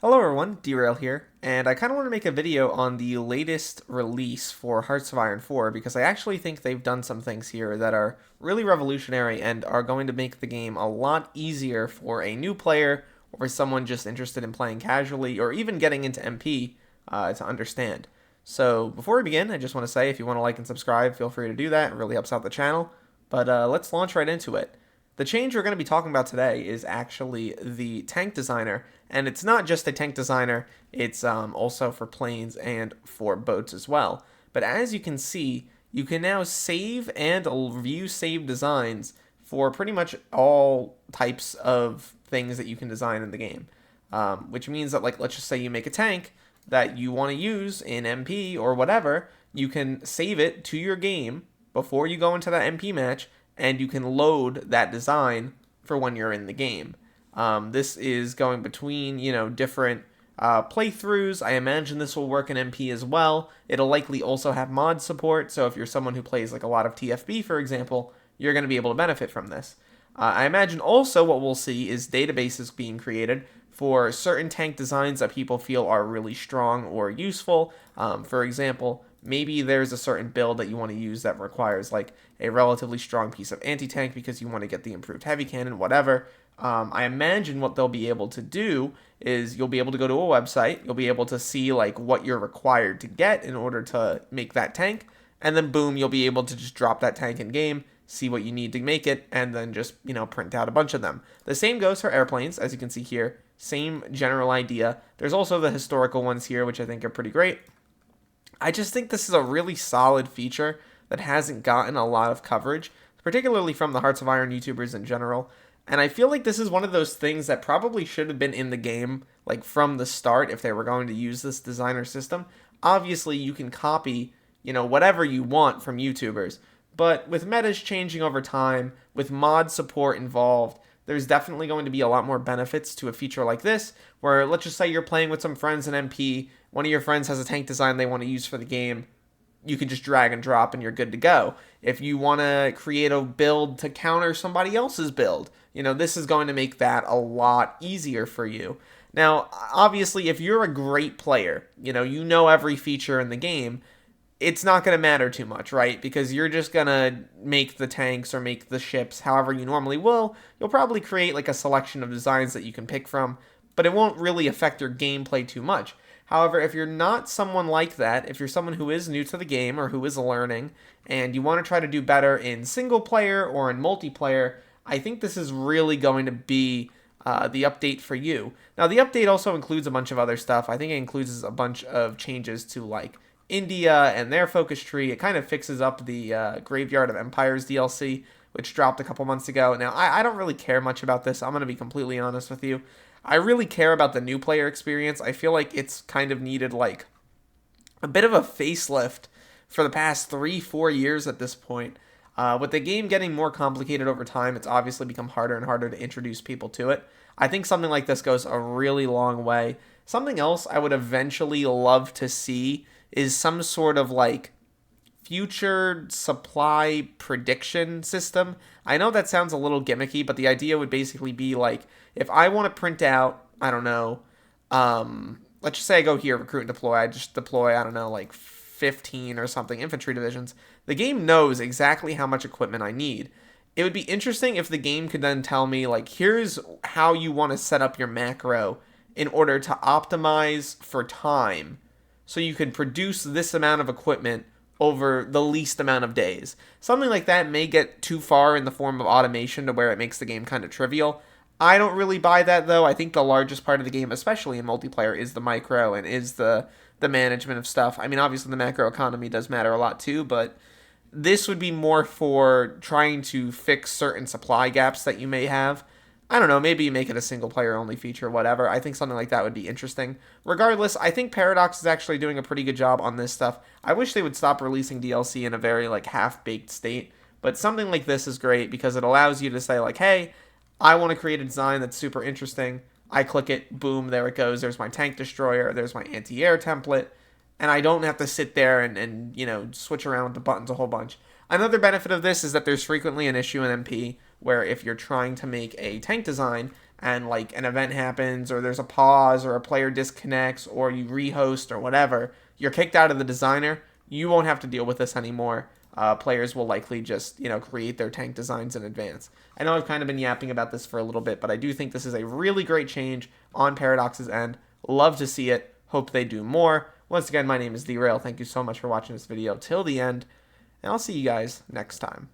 Hello everyone, Derail here, and I kind of want to make a video on the latest release for Hearts of Iron 4 because I actually think they've done some things here that are really revolutionary and are going to make the game a lot easier for a new player or for someone just interested in playing casually or even getting into MP to understand. So before we begin, I just want to say if you want to like and subscribe, feel free to do that. It really helps out the channel. But let's launch right into it. The change we're going to be talking about today is actually the tank designer, and it's not just a tank designer, it's also for planes and for boats as well. But as you can see, you can now save and view save designs for pretty much all types of things that you can design in the game. Which means that, like, let's just say you make a tank that you want to use in MP or whatever, you can save it to your game before you go into that MP match, and you can load that design for when you're in the game. This is going between, different playthroughs. I imagine this will work in MP as well. It'll likely also have mod support, so if you're someone who plays like a lot of TFB, for example, you're going to be able to benefit from this. I imagine also what we'll see is databases being created for certain tank designs that people feel are really strong or useful. For example, maybe there's a certain build that you want to use that requires like a relatively strong piece of anti-tank because you want to get the improved heavy cannon, whatever. I imagine what they'll be able to do is you'll be able to go to a website, you'll be able to see like what you're required to get in order to make that tank, and then boom, you'll be able to just drop that tank in game, see what you need to make it, and then just, print out a bunch of them. The same goes for airplanes, as you can see here. Same general idea. There's also the historical ones here, which I think are pretty great. I just think this is a really solid feature that hasn't gotten a lot of coverage, particularly from the Hearts of Iron YouTubers in general. And I feel like this is one of those things that probably should have been in the game, like from the start, if they were going to use this designer system. Obviously, you can copy, whatever you want from YouTubers. But with metas changing over time, with mod support involved, there's definitely going to be a lot more benefits to a feature like this, where let's just say you're playing with some friends in MP, one of your friends has a tank design they want to use for the game, you can just drag and drop and you're good to go. If you want to create a build to counter somebody else's build, this is going to make that a lot easier for you. Now, obviously, if you're a great player, you know every feature in the game, it's not going to matter too much, right? Because you're just going to make the tanks or make the ships however you normally will. You'll probably create like a selection of designs that you can pick from, but it won't really affect your gameplay too much. However, if you're not someone like that, if you're someone who is new to the game or who is learning, and you want to try to do better in single player or in multiplayer, I think this is really going to be the update for you. Now, the update also includes a bunch of other stuff. I think it includes a bunch of changes to like India and their focus tree. It kind of fixes up the Graveyard of Empires DLC, which dropped a couple months ago. Now, I don't really care much about this. I'm going to be completely honest with you. I really care about the new player experience. I feel like it's kind of needed like a bit of a facelift for the past 3-4 years at this point. With the game getting more complicated over time, it's obviously become harder and harder to introduce people to it. I think something like this goes a really long way. Something else I would eventually love to see is some sort of like future supply prediction system. I know that sounds a little gimmicky, but the idea would basically be like, if I want to print out, I don't know, let's just say I go here, recruit and deploy, I just deploy, I don't know, like 15 or something infantry divisions. The game knows exactly how much equipment I need. It would be interesting if the game could then tell me, like, here's how you want to set up your macro in order to optimize for time so you can produce this amount of equipment over the least amount of days. Something like that may get too far in the form of automation to where it makes the game kind of trivial. I don't really buy that, though. I think the largest part of the game, especially in multiplayer, is the micro and is the management of stuff. I mean, obviously the macro economy does matter a lot too, but this would be more for trying to fix certain supply gaps that you may have. I don't know, maybe you make it a single player only feature, whatever. I think something like that would be interesting. Regardless, I think Paradox is actually doing a pretty good job on this stuff. I wish they would stop releasing DLC in a very like half-baked state, but something like this is great because it allows you to say like, hey, I want to create a design that's super interesting. I click it, boom, there it goes. There's my tank destroyer, there's my anti-air template, and I don't have to sit there and switch around with the buttons a whole bunch. Another benefit of this is that there's frequently an issue in MP where if you're trying to make a tank design, and like an event happens or there's a pause or a player disconnects or you rehost or whatever, you're kicked out of the designer, you won't have to deal with this anymore. Players will likely just, create their tank designs in advance. I know I've kind of been yapping about this for a little bit, but I do think this is a really great change on Paradox's end. Love to see it. Hope they do more. Once again, my name is Derail. Thank you so much for watching this video till the end, and I'll see you guys next time.